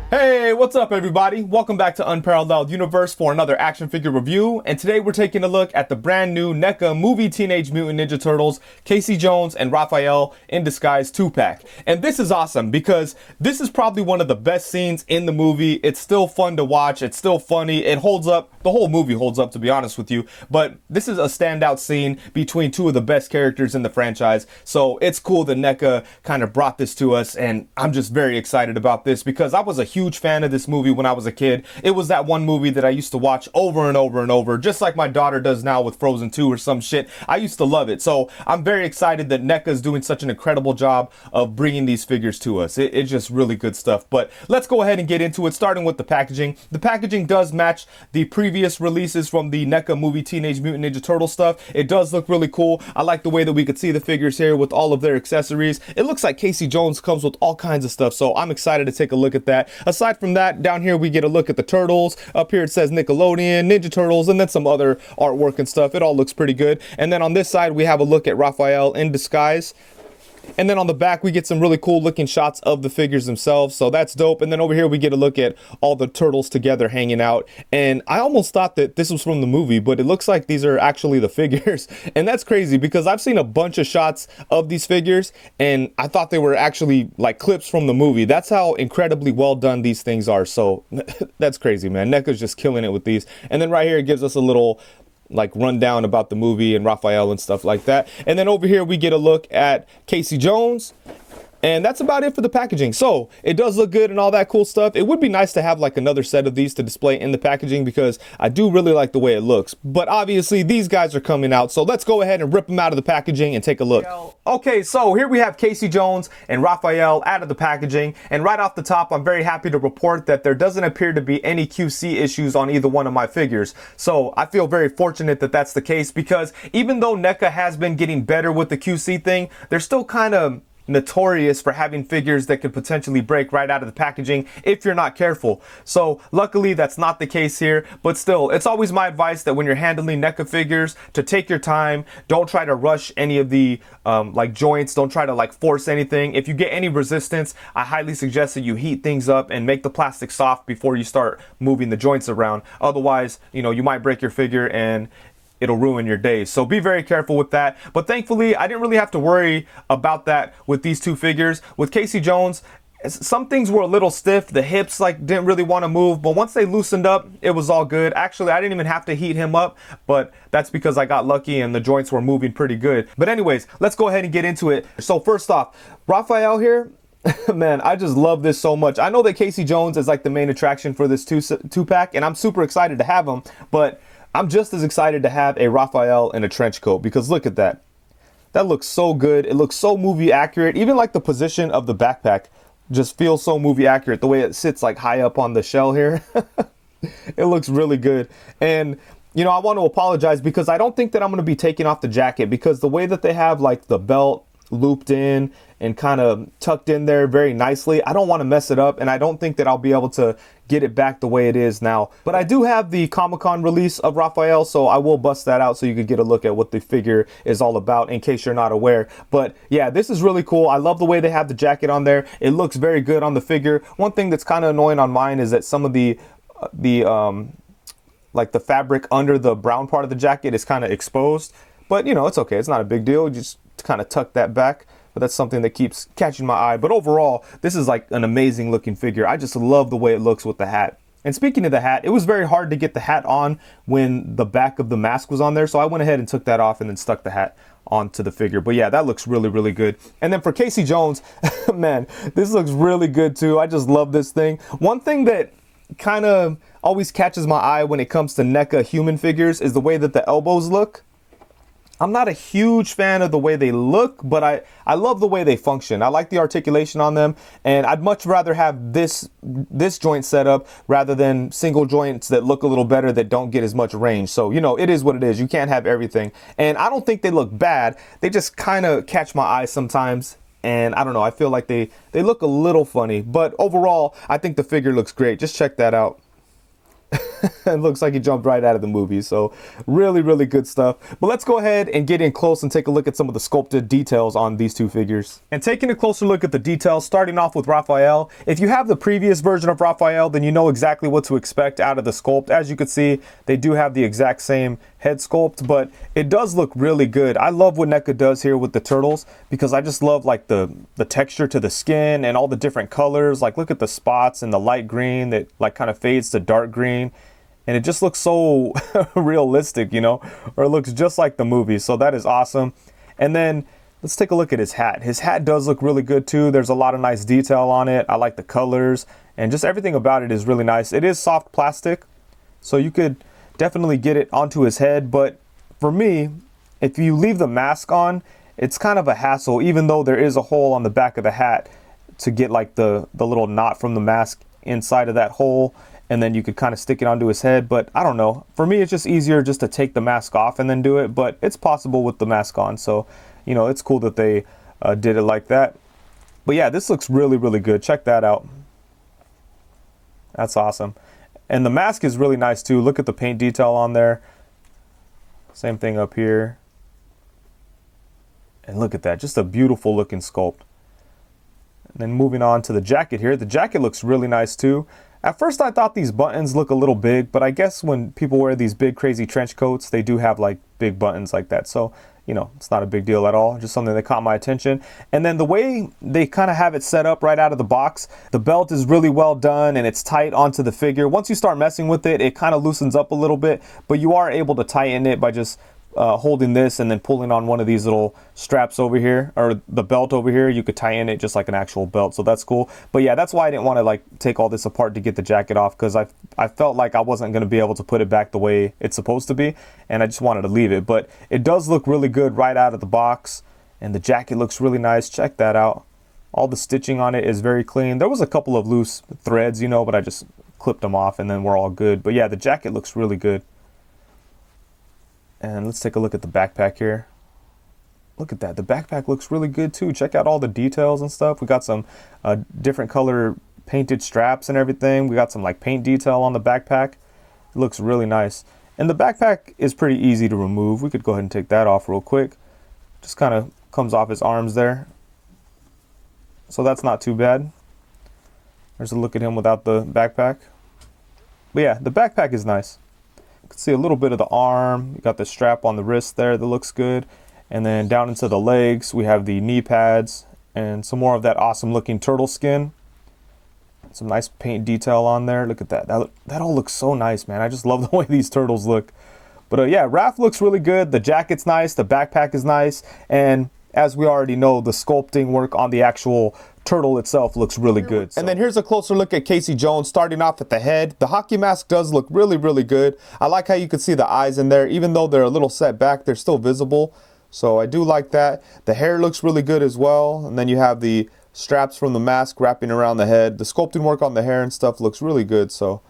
Hey, what's up everybody? Welcome back to Unparalleled Universe for another action figure review, and today we're taking a look at the brand new Neca movie Teenage Mutant Ninja Turtles, Casey Jones and Raphael in Disguise 2-pack. And this is awesome because this is probably one of the best scenes in the movie. It's still fun to watch, it's still funny, it holds up, the whole movie holds up to be honest with you, but this is a standout scene between two of the best characters in the franchise, so it's cool that Neca kind of brought this to us, and I'm just very excited about this because I was a huge fan of this movie when I was a kid. It was that one movie that I used to watch over and over and over, just like my daughter does now with Frozen 2 or some shit. I used to love it. So I'm very excited that Neca is doing such an incredible job of bringing these figures to us. It's just really good stuff. But let's go ahead and get into it, starting with the packaging. The packaging does match the previous releases from the Neca movie Teenage Mutant Ninja Turtle stuff. It does look really cool. I like the way that we could see the figures here with all of their accessories. It looks like Casey Jones comes with all kinds of stuff, so I'm excited to take a look at that. Aside from that, down here we get a look at the Turtles. Up here it says Nickelodeon, Ninja Turtles, and then some other artwork and stuff. It all looks pretty good. And then on this side we have a look at Raphael in disguise. And then on the back, we get some really cool looking shots of the figures themselves. So that's dope. And then over here, we get a look at all the turtles together hanging out. And I almost thought that this was from the movie, but it looks like these are actually the figures. And that's crazy because I've seen a bunch of shots of these figures and I thought they were actually like clips from the movie. That's how incredibly well done these things are. So that's crazy, man. NECA's just killing it with these. And then right here, it gives us a little like rundown about the movie and Raphael and stuff like that. And then over here we get a look at Casey Jones. And that's about it for the packaging. So it does look good and all that cool stuff. It would be nice to have like another set of these to display in the packaging because I do really like the way it looks. But obviously these guys are coming out. So let's go ahead and rip them out of the packaging and take a look. Okay, so here we have Casey Jones and Raphael out of the packaging. And right off the top, I'm very happy to report that there doesn't appear to be any QC issues on either one of my figures. So I feel very fortunate that that's the case because even though NECA has been getting better with the QC thing, they're still kind of notorious for having figures that could potentially break right out of the packaging if you're not careful. So luckily that's not the case here, but still it's always my advice that when you're handling NECA figures to take your time. Don't try to rush any of the like joints. Don't try to like force anything. If you get any resistance, I highly suggest that you heat things up and make the plastic soft before you start moving the joints around. Otherwise, you know, you might break your figure and it'll ruin your day. So be very careful with that. But thankfully, I didn't really have to worry about that with these two figures. With Casey Jones, some things were a little stiff. The hips like didn't really want to move, but once they loosened up, it was all good. Actually, I didn't even have to heat him up, but that's because I got lucky and the joints were moving pretty good. But anyways, let's go ahead and get into it. So first off, Raphael here, man, I just love this so much. I know that Casey Jones is like the main attraction for this two-pack, and I'm super excited to have him, but I'm just as excited to have a Raphael in a trench coat because look at that. That looks so good. It looks so movie accurate. Even like the position of the backpack just feels so movie accurate. The way it sits like high up on the shell here. It looks really good. And you know, I want to apologize because I don't think that I'm going to be taking off the jacket because the way that they have like the belt looped in and kind of tucked in there very nicely, I don't want to mess it up, and I don't think that I'll be able to get it back the way it is now. But I do have the Comic-Con release of Raphael, so I will bust that out so you could get a look at what the figure is all about in case you're not aware. But yeah, this is really cool. I love the way they have the jacket on there. It looks very good on the figure. One thing that's kind of annoying on mine is that some of the like the fabric under the brown part of the jacket is kind of exposed. But you know, it's okay. It's not a big deal. You just kind of tuck that back. But that's something that keeps catching my eye. But overall, this is like an amazing looking figure. I just love the way it looks with the hat. And speaking of the hat, it was very hard to get the hat on when the back of the mask was on there. So I went ahead and took that off and then stuck the hat onto the figure. But yeah, that looks really, really good. And then for Casey Jones, man, this looks really good too. I just love this thing. One thing that kind of always catches my eye when it comes to NECA human figures is the way that the elbows look. I'm not a huge fan of the way they look, but I love the way they function. I like the articulation on them, and I'd much rather have this joint set up rather than single joints that look a little better that don't get as much range. So, you know, it is what it is. You can't have everything. And I don't think they look bad. They just kind of catch my eye sometimes. And I don't know, I feel like they look a little funny. But overall, I think the figure looks great. Just check that out. It looks like he jumped right out of the movie. So really, really good stuff. But let's go ahead and get in close and take a look at some of the sculpted details on these two figures. And taking a closer look at the details, starting off with Raphael. If you have the previous version of Raphael, then you know exactly what to expect out of the sculpt. As you can see, they do have the exact same head sculpt, but it does look really good. I love what Neca does here with the turtles, because I just love like the texture to the skin and all the different colors. Like look at the spots and the light green that like kind of fades to dark green, and it just looks so realistic, you know, or it looks just like the movie. So that is awesome. And then let's take a look at his hat. His hat does look really good too. There's a lot of nice detail on it. I like the colors, and just everything about it is really nice. It is soft plastic, so you could definitely get it onto his head. But for me, if you leave the mask on, it's kind of a hassle, even though there is a hole on the back of the hat to get like the little knot from the mask inside of that hole, and then you could kind of stick it onto his head. But I don't know, for me it's just easier just to take the mask off and then do it, but it's possible with the mask on. So you know, it's cool that they did it like that. But yeah, this looks really, really good. Check that out. That's awesome. And the mask is really nice too. Look at the paint detail on there. Same thing up here. And look at that, just a beautiful looking sculpt. And then moving on to the jacket here. The jacket looks really nice too. At first I thought these buttons look a little big, but I guess when people wear these big crazy trench coats, they do have like big buttons like that. So, you know, it's not a big deal at all. Just something that caught my attention. And then the way they kind of have it set up right out of the box, the belt is really well done and it's tight onto the figure. Once you start messing with it, it kind of loosens up a little bit, but you are able to tighten it by just holding this and then pulling on one of these little straps over here, or the belt over here. You could tighten it just like an actual belt, so that's cool. But yeah, that's why I didn't want to like take all this apart to get the jacket off, because I felt like I wasn't going to be able to put it back the way it's supposed to be, and I just wanted to leave it. But it does look really good right out of the box, and the jacket looks really nice. Check that out. All the stitching on it is very clean. There was a couple of loose threads, you know, but I just clipped them off and then we're all good. But yeah, the jacket looks really good. And let's take a look at the backpack here. Look at that. The backpack looks really good too. Check out all the details and stuff. We got some different color painted straps and everything. We got some like paint detail on the backpack. It looks really nice. And the backpack is pretty easy to remove. We could go ahead and take that off real quick. Just kind of comes off his arms there. So that's not too bad. There's a look at him without the backpack. But yeah, the backpack is nice. You can see a little bit of the arm. You got the strap on the wrist there that looks good. And then down into the legs, we have the knee pads and some more of that awesome looking turtle skin. Some nice paint detail on there. Look at that. That all looks so nice, man. I just love the way these turtles look. But yeah, Raph looks really good. The jacket's nice. The backpack is nice. And as we already know, the sculpting work on the actual turtle itself looks really good. And then here's a closer look at Casey Jones, starting off at the head. The hockey mask does look really, really good. I like how you can see the eyes in there. Even though they're a little set back, they're still visible. So I do like that. The hair looks really good as well. And then you have the straps from the mask wrapping around the head. The sculpting work on the hair and stuff looks really good. So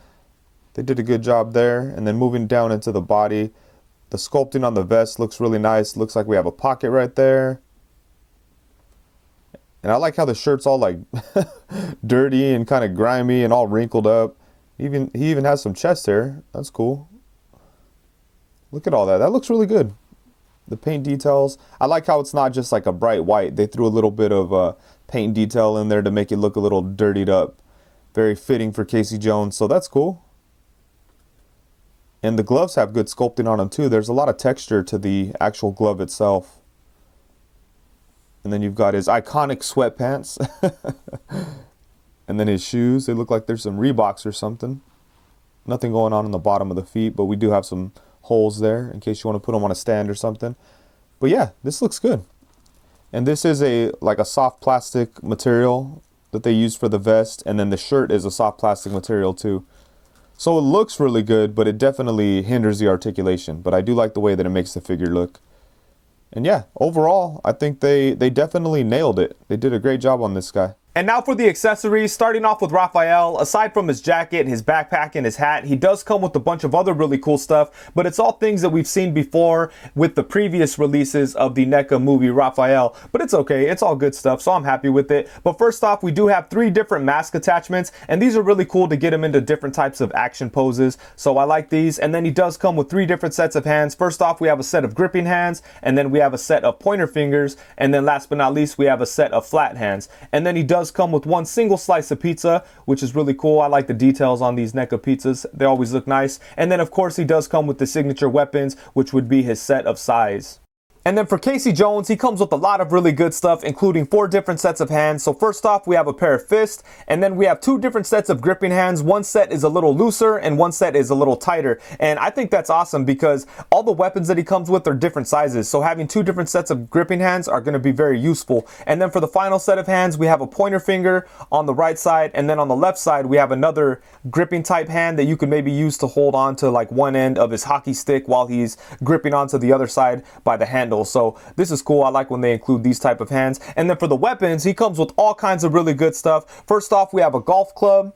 they did a good job there. And then moving down into the body, the sculpting on the vest looks really nice. Looks like we have a pocket right there. And I like how the shirt's all like dirty and kind of grimy and all wrinkled up. He even has some chest hair. That's cool. Look at all that. That looks really good. The paint details. I like how it's not just like a bright white. They threw a little bit of paint detail in there to make it look a little dirtied up. Very fitting for Casey Jones. So that's cool. And the gloves have good sculpting on them too. There's a lot of texture to the actual glove itself. And then you've got his iconic sweatpants. And then his shoes. They look like there's some Reeboks or something. Nothing going on the bottom of the feet, but we do have some holes there in case you want to put them on a stand or something. But yeah, this looks good. And this is like a soft plastic material that they use for the vest. And then the shirt is a soft plastic material too. So it looks really good, but it definitely hinders the articulation. But I do like the way that it makes the figure look. And yeah, overall, I think they definitely nailed it. They did a great job on this guy. And now for the accessories, starting off with Raphael. Aside from his jacket, his backpack, and his hat, he does come with a bunch of other really cool stuff, but it's all things that we've seen before with the previous releases of the Neca movie Raphael, but it's okay, it's all good stuff, so I'm happy with it. But first off, we do have 3 different mask attachments, and these are really cool to get him into different types of action poses, so I like these. And then he does come with 3 different sets of hands. First off, we have a set of gripping hands, and then we have a set of pointer fingers, and then last but not least, we have a set of flat hands. And then he does come with 1 single slice of pizza, which is really cool. I like the details on these Neca pizzas. They always look nice. And then of course he does come with the signature weapons, which would be his set of sais. And then for Casey Jones, he comes with a lot of really good stuff, including 4 different sets of hands. So first off, we have a pair of fists, and then we have 2 different sets of gripping hands. One set is a little looser and one set is a little tighter. And I think that's awesome because all the weapons that he comes with are different sizes. So having 2 different sets of gripping hands are going to be very useful. And then for the final set of hands, we have a pointer finger on the right side, and then on the left side, we have another gripping type hand that you could maybe use to hold on to like one end of his hockey stick while he's gripping onto the other side by the handle. So this is cool. I like when they include these type of hands. And then for the weapons, he comes with all kinds of really good stuff. First off, we have a golf club,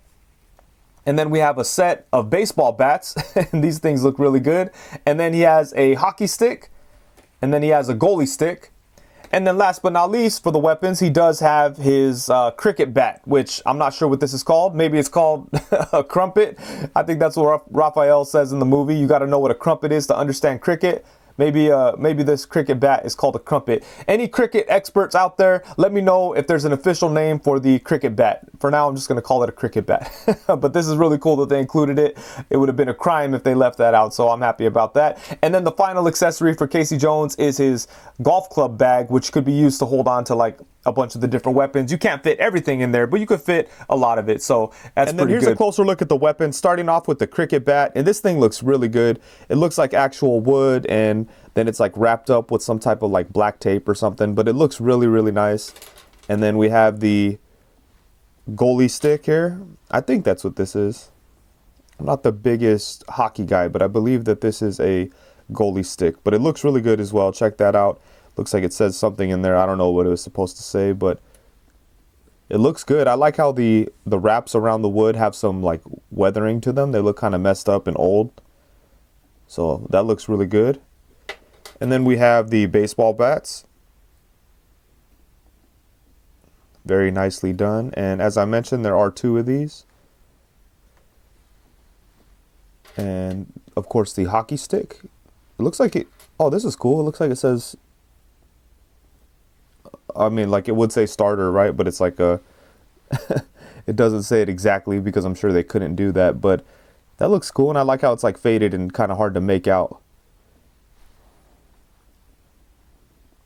and then we have a set of baseball bats. And these things look really good. And then he has a hockey stick, and then he has a goalie stick. And then last but not least, for the weapons, he does have his cricket bat, which I'm not sure what this is called. Maybe it's called a crumpet. I think that's what Raphael says in the movie. You got to know what a crumpet is to understand cricket. Maybe this cricket bat is called a crumpet. Any cricket experts out there, let me know if there's an official name for the cricket bat. For now, I'm just going to call it a cricket bat. But this is really cool that they included it. It would have been a crime if they left that out, so I'm happy about that. And then the final accessory for Casey Jones is his golf club bag, which could be used to hold on to like a bunch of the different weapons. You can't fit everything in there, but you could fit a lot of it. So that's pretty good. And then here's a closer look at the weapons, starting off with the cricket bat. And this thing looks really good. It looks like actual wood, and then it's like wrapped up with some type of like black tape or something, but it looks really, really nice. And then we have the goalie stick here. I think that's what this is. I'm not the biggest hockey guy, but I believe that this is a goalie stick, but it looks really good as well. Check that out. Looks like it says something in there. I don't know what it was supposed to say, but it looks good. I like how the wraps around the wood have some like weathering to them. They look kind of messed up and old. So that looks really good. And then we have the baseball bats. Very nicely done. And as I mentioned, there are 2 of these. And of course the hockey stick. It looks like it, oh, this is cool. It looks like it says, I mean, like it would say starter, right? But it's like a, it doesn't say it exactly because I'm sure they couldn't do that. But that looks cool. And I like how it's like faded and kind of hard to make out.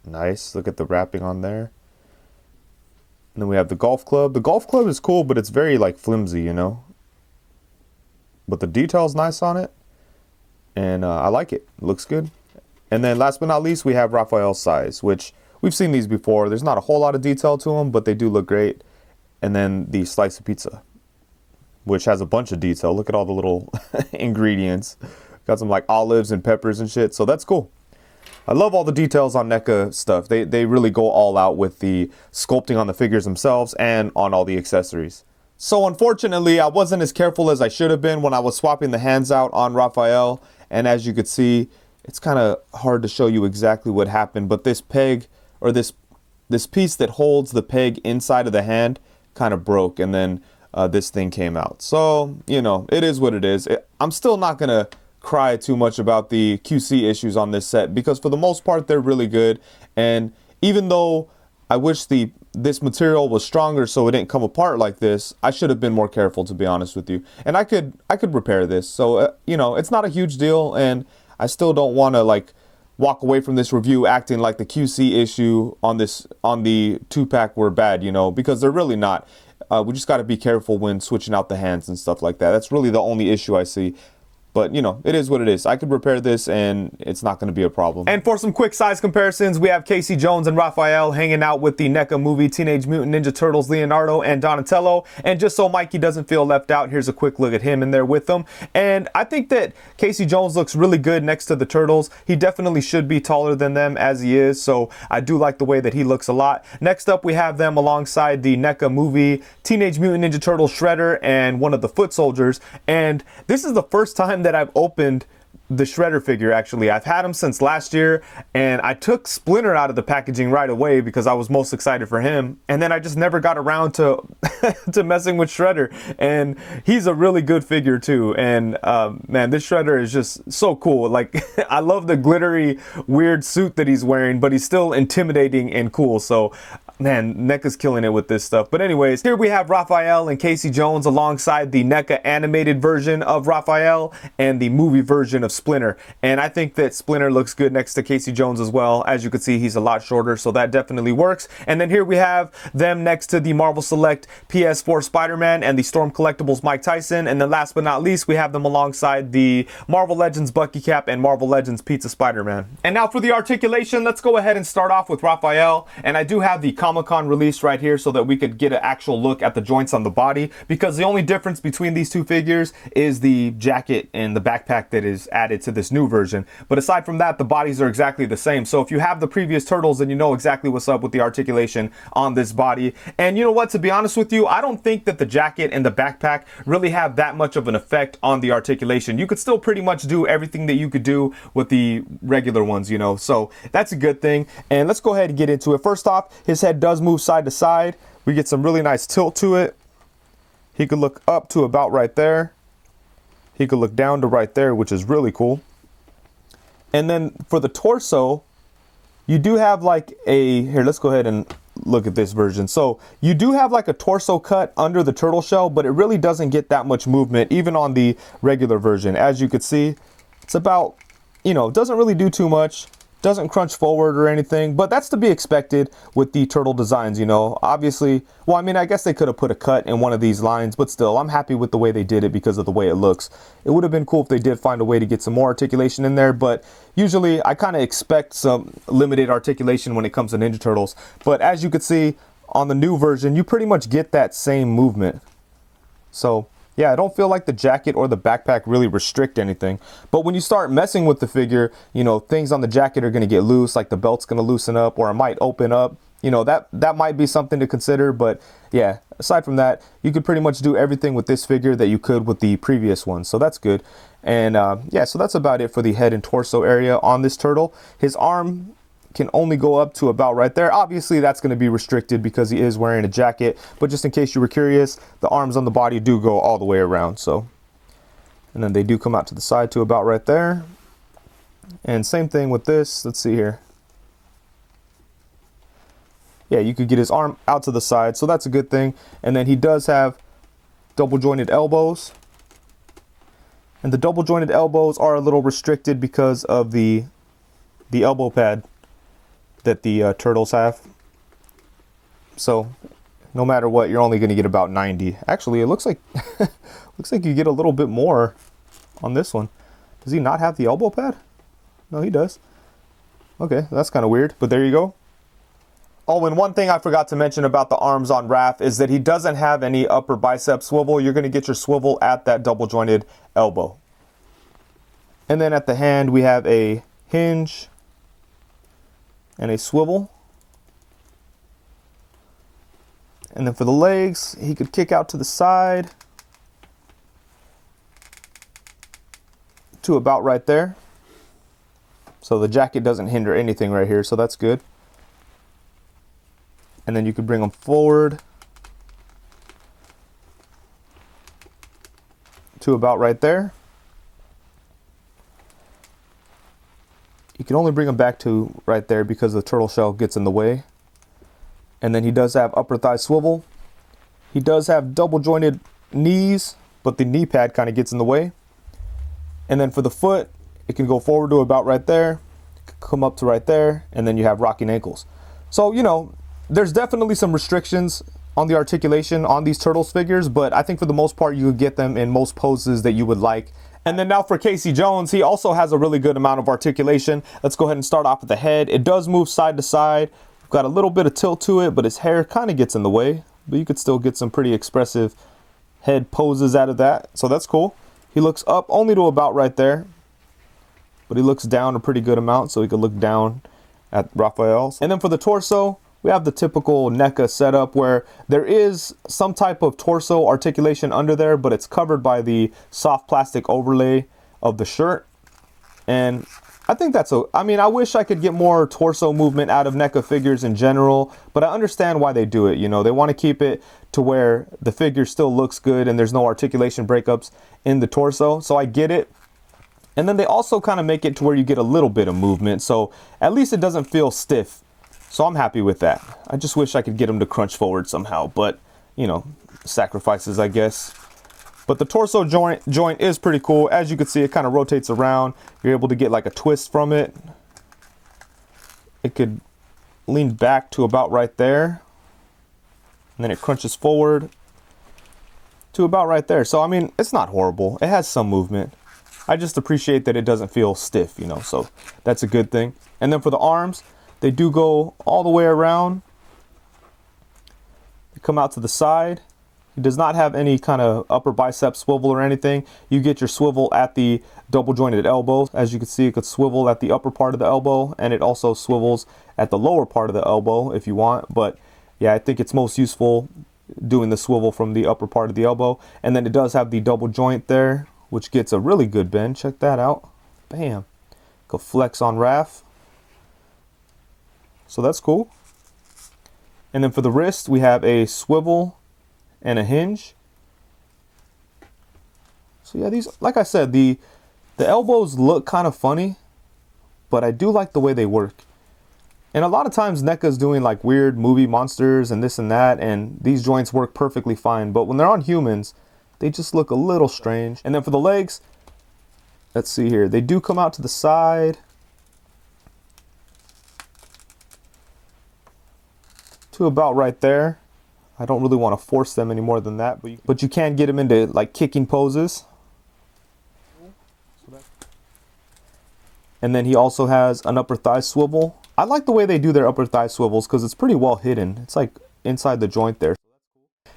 Nice. Look at the wrapping on there. And then we have the golf club. The golf club is cool, but it's very like flimsy, you know. But the detail's nice on it. And I like it. It looks good. And then last but not least, we have Raphael's sais, which we've seen these before. There's not a whole lot of detail to them, but they do look great. And then the slice of pizza, which has a bunch of detail. Look at all the little ingredients. Got some like olives and peppers and shit. So that's cool. I love all the details on Neca stuff. They really go all out with the sculpting on the figures themselves and on all the accessories. So unfortunately, I wasn't as careful as I should have been when I was swapping the hands out on Raphael. And as you could see, it's kind of hard to show you exactly what happened. But this peg, or this piece that holds the peg inside of the hand, kind of broke. And then this thing came out. So, you know, it is what it is. I'm still not going to cry too much about the QC issues on this set because for the most part they're really good. And even though I wish this material was stronger so it didn't come apart like this, I should have been more careful, to be honest with you. And I could repair this. So you know, it's not a huge deal, and I still don't want to like walk away from this review acting like the QC issue on the 2-pack were bad, you know, because they're really not. We just got to be careful when switching out the hands and stuff like that. That's really the only issue I see. But, you know, it is what it is. I could repair this and it's not going to be a problem. And for some quick size comparisons, we have Casey Jones and Raphael hanging out with the NECA movie Teenage Mutant Ninja Turtles Leonardo and Donatello. And just so Mikey doesn't feel left out, here's a quick look at him in there with them. And I think that Casey Jones looks really good next to the Turtles. He definitely should be taller than them as he is. So I do like the way that he looks a lot. Next up, we have them alongside the NECA movie Teenage Mutant Ninja Turtles Shredder and one of the foot soldiers. And this is the first time that I've opened the Shredder figure. Actually, I've had him since last year, and I took Splinter out of the packaging right away because I was most excited for him, and then I just never got around to to messing with Shredder. And he's a really good figure too. And man, this Shredder is just so cool. Like, I love the glittery weird suit that he's wearing, but he's still intimidating and cool. So man, NECA's killing it with this stuff. But anyways, here we have Raphael and Casey Jones alongside the NECA animated version of Raphael and the movie version of Splinter. And I think that Splinter looks good next to Casey Jones as well. As you can see, he's a lot shorter, so that definitely works. And then here we have them next to the Marvel Select PS4 Spider-Man and the Storm Collectibles Mike Tyson. And then last but not least, we have them alongside the Marvel Legends Bucky Cap and Marvel Legends Pizza Spider-Man. And now for the articulation, let's go ahead and start off with Raphael. And I do have the Comic-Con release right here so that we could get an actual look at the joints on the body, because the only difference between these two figures is the jacket and the backpack that is added to this new version. But aside from that, the bodies are exactly the same. So if you have the previous Turtles, then you know exactly what's up with the articulation on this body. And you know what, to be honest with you, I don't think that the jacket and the backpack really have that much of an effect on the articulation. You could still pretty much do everything that you could do with the regular ones, you know, so that's a good thing. And let's go ahead and get into it. First off, his head does move side to side. We get some really nice tilt to it. He could look up to about right there. He could look down to right there, which is really cool. And then for the torso, you do have like here, let's go ahead and look at this version. So you do have like a torso cut under the turtle shell, but it really doesn't get that much movement even on the regular version. As you could see, it's about, you know, doesn't really do too much. Doesn't crunch forward or anything, but that's to be expected with the turtle designs, you know. Obviously, well, I mean, I guess they could have put a cut in one of these lines, but still, I'm happy with the way they did it because of the way it looks. It would have been cool if they did find a way to get some more articulation in there, but usually I kind of expect some limited articulation when it comes to Ninja Turtles. But as you could see on the new version, you pretty much get that same movement. So yeah, I don't feel like the jacket or the backpack really restrict anything. But when you start messing with the figure, you know, things on the jacket are going to get loose, like the belt's going to loosen up or it might open up. You know, that might be something to consider. But yeah, aside from that, you could pretty much do everything with this figure that you could with the previous one. So that's good. And yeah, so that's about it for the head and torso area on this turtle. His arm can only go up to about right there. Obviously that's going to be restricted because he is wearing a jacket, but just in case you were curious, the arms on the body do go all the way around. So, and then they do come out to the side to about right there. And same thing with this. Let's see here. Yeah, you could get his arm out to the side, so that's a good thing. And then he does have double jointed elbows, and the double jointed elbows are a little restricted because of the elbow pad that the turtles have. So no matter what, you're only going to get about 90. Actually, it looks like looks like you get a little bit more on this one. Does he not have the elbow pad? No, he does. Okay, that's kind of weird, but there you go. Oh, and one thing I forgot to mention about the arms on Raph is that he doesn't have any upper bicep swivel. You're going to get your swivel at that double jointed elbow. And then at the hand, we have a hinge and a swivel. And then for the legs, he could kick out to the side to about right there. So the jacket doesn't hinder anything right here, so that's good. And then you could bring them forward to about right there. You can only bring him back to right there because the turtle shell gets in the way. And then he does have upper thigh swivel. He does have double jointed knees, but the knee pad kind of gets in the way. And then for the foot, it can go forward to about right there, come up to right there, and then you have rocking ankles. So, you know, there's definitely some restrictions on the articulation on these Turtles figures, but I think for the most part, you would get them in most poses that you would like And then now for Casey Jones, he also has a really good amount of articulation. Let's go ahead and start off with the head. It does move side to side. Got a little bit of tilt to it, but his hair kind of gets in the way. But you could still get some pretty expressive head poses out of that. So that's cool. He looks up only to about right there. But he looks down a pretty good amount, so he could look down at Raphael. And then for the torso, we have the typical Neca setup where there is some type of torso articulation under there, but it's covered by the soft plastic overlay of the shirt. And I think that's I mean, I wish I could get more torso movement out of Neca figures in general, but I understand why they do it. You know, they want to keep it to where the figure still looks good and there's no articulation breakups in the torso. So I get it. And then they also kind of make it to where you get a little bit of movement. So at least it doesn't feel stiff. So I'm happy with that. I just wish I could get him to crunch forward somehow, but you know, sacrifices, I guess. But the torso joint is pretty cool. As you can see, it kind of rotates around. You're able to get like a twist from it. It could lean back to about right there. And then it crunches forward to about right there. So, I mean, it's not horrible. It has some movement. I just appreciate that it doesn't feel stiff, you know, so that's a good thing. And then for the arms, they do go all the way around. They come out to the side. It does not have any kind of upper bicep swivel or anything. You get your swivel at the double jointed elbow. As you can see, it could swivel at the upper part of the elbow, and it also swivels at the lower part of the elbow if you want. But yeah, I think it's most useful doing the swivel from the upper part of the elbow. And then it does have the double joint there, which gets a really good bend. Check that out. Bam. Go flex on Raph. So that's cool. And then for the wrist, we have a swivel and a hinge. So yeah, these, like I said, the elbows look kind of funny, but I do like the way they work. And a lot of times Neca's doing like weird movie monsters and this and that, and these joints work perfectly fine. But when they're on humans, they just look a little strange. And then for the legs, let's see here. They do come out to the side. To about right there. I don't really want to force them any more than that, but you can get them into like kicking poses. And then he also has an upper thigh swivel. I like the way they do their upper thigh swivels because it's pretty well hidden. It's like inside the joint there.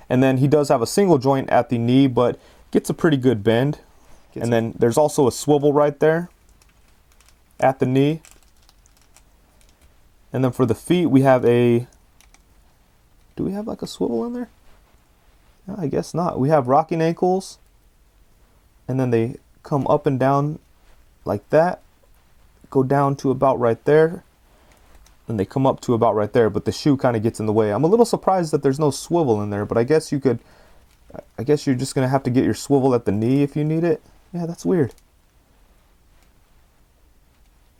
And then he does have a single joint at the knee, but gets a pretty good bend. And then there's also a swivel right there at the knee. And then for the feet, we have a... Do we have like a swivel in there? No, I guess not. We have rocking ankles. And then they come up and down like that. Go down to about right there. And they come up to about right there, but the shoe kind of gets in the way. I'm a little surprised that there's no swivel in there, but I guess you could... I guess you're just going to have to get your swivel at the knee if you need it. Yeah, that's weird.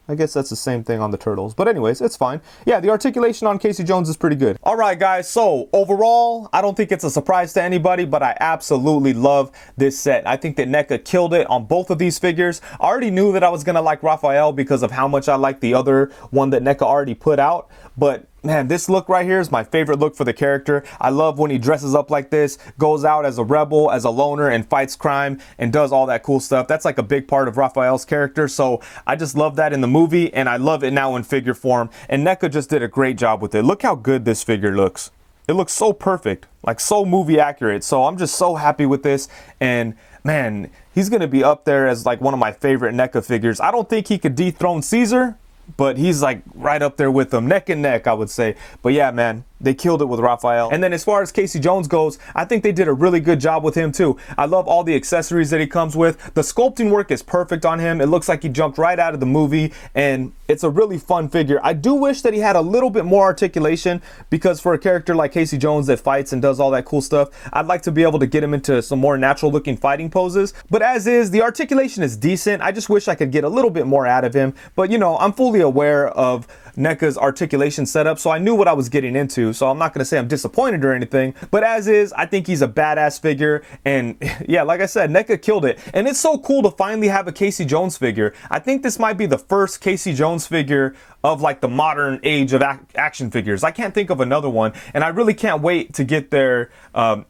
I guess that's the same thing on the turtles. But anyways, it's fine. Yeah, the articulation on Casey Jones is pretty good. All right, guys. So overall, I don't think it's a surprise to anybody, but I absolutely love this set. I think that Neca killed it on both of these figures. I already knew that I was going to like Raphael because of how much I like the other one that Neca already put out. But man, this look right here is my favorite look for the character. I love when he dresses up like this, goes out as a rebel, as a loner, and fights crime, and does all that cool stuff. That's like a big part of Raphael's character, so I just love that in the movie, and I love it now in figure form, and Neca just did a great job with it. Look how good this figure looks. It looks so perfect, like so movie accurate, so I'm just so happy with this, and man, he's gonna be up there as like one of my favorite Neca figures. I don't think he could dethrone Caesar, but he's like right up there with them, neck and neck, I would say. But yeah, man, they killed it with Raphael. And then as far as Casey Jones goes, I think they did a really good job with him too. I love all the accessories that he comes with. The sculpting work is perfect on him. It looks like he jumped right out of the movie, and it's a really fun figure. I do wish that he had a little bit more articulation, because for a character like Casey Jones that fights and does all that cool stuff, I'd like to be able to get him into some more natural looking fighting poses. But as is, the articulation is decent. I just wish I could get a little bit more out of him. But you know, I'm fully aware of Neca's articulation setup, so I knew what I was getting into. So I'm not going to say I'm disappointed or anything, but as is, I think he's a badass figure. And yeah, like I said, Neca killed it. And it's so cool to finally have a Casey Jones figure. I think this might be the first Casey Jones figure of like the modern age of action figures. I can't think of another one, and I really can't wait to get their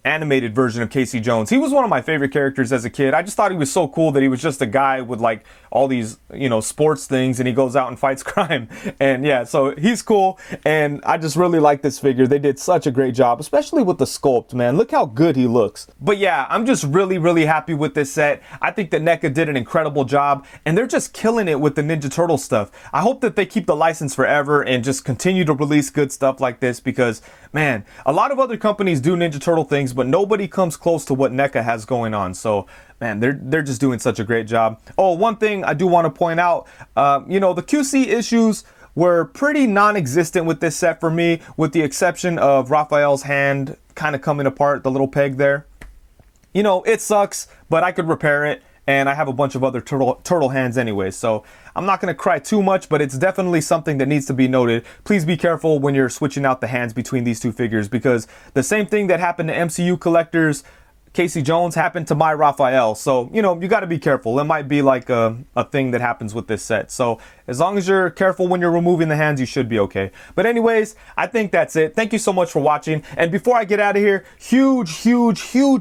animated version of Casey Jones. He was one of my favorite characters as a kid. I just thought he was so cool that he was just a guy with like all these, you know, sports things, and he goes out and fights crime. And yeah, so he's cool, and I just really like this figure. They did such a great job, especially with the sculpt, man. Look how good he looks. But yeah, I'm just really happy with this set. I think that Neca did an incredible job, and they're just killing it with the Ninja Turtle stuff. I hope that they keep the license forever and just continue to release good stuff like this, because man, a lot of other companies do Ninja Turtle things, but nobody comes close to what Neca has going on. So man, they're just doing such a great job. Oh, one thing I do want to point out, you know, the QC issues were pretty non-existent with this set for me, with the exception of Raphael's hand kind of coming apart, the little peg there. You know, it sucks, but I could repair it, and I have a bunch of other turtle hands anyway, so I'm not going to cry too much, but it's definitely something that needs to be noted. Please be careful when you're switching out the hands between these two figures, because the same thing that happened to MCU collectors Casey Jones happened to my Raphael. So, you know, you got to be careful. It might be like a thing that happens with this set. So as long as you're careful when you're removing the hands, you should be okay. But anyways, I think that's it. Thank you so much for watching. And before I get out of here, huge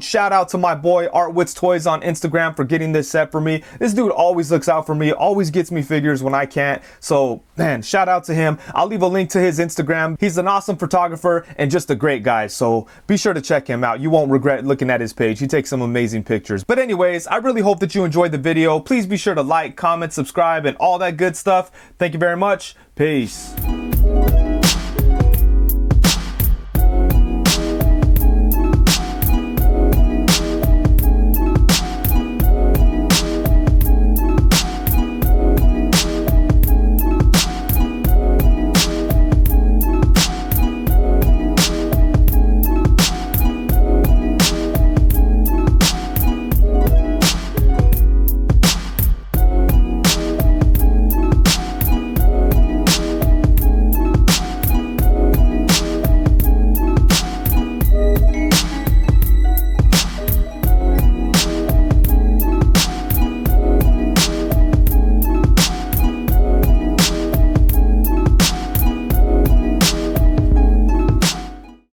shout out to my boy Artwitz Toys on Instagram for getting this set for me. This dude always looks out for me, always gets me figures when I can't. So man, shout out to him. I'll leave a link to his Instagram. He's an awesome photographer and just a great guy. So be sure to check him out. You won't regret looking at his page. He takes some amazing pictures. But anyways, I really hope that you enjoyed the video. Please be sure to like, comment, subscribe, and all that good stuff. Thank you very much. Peace.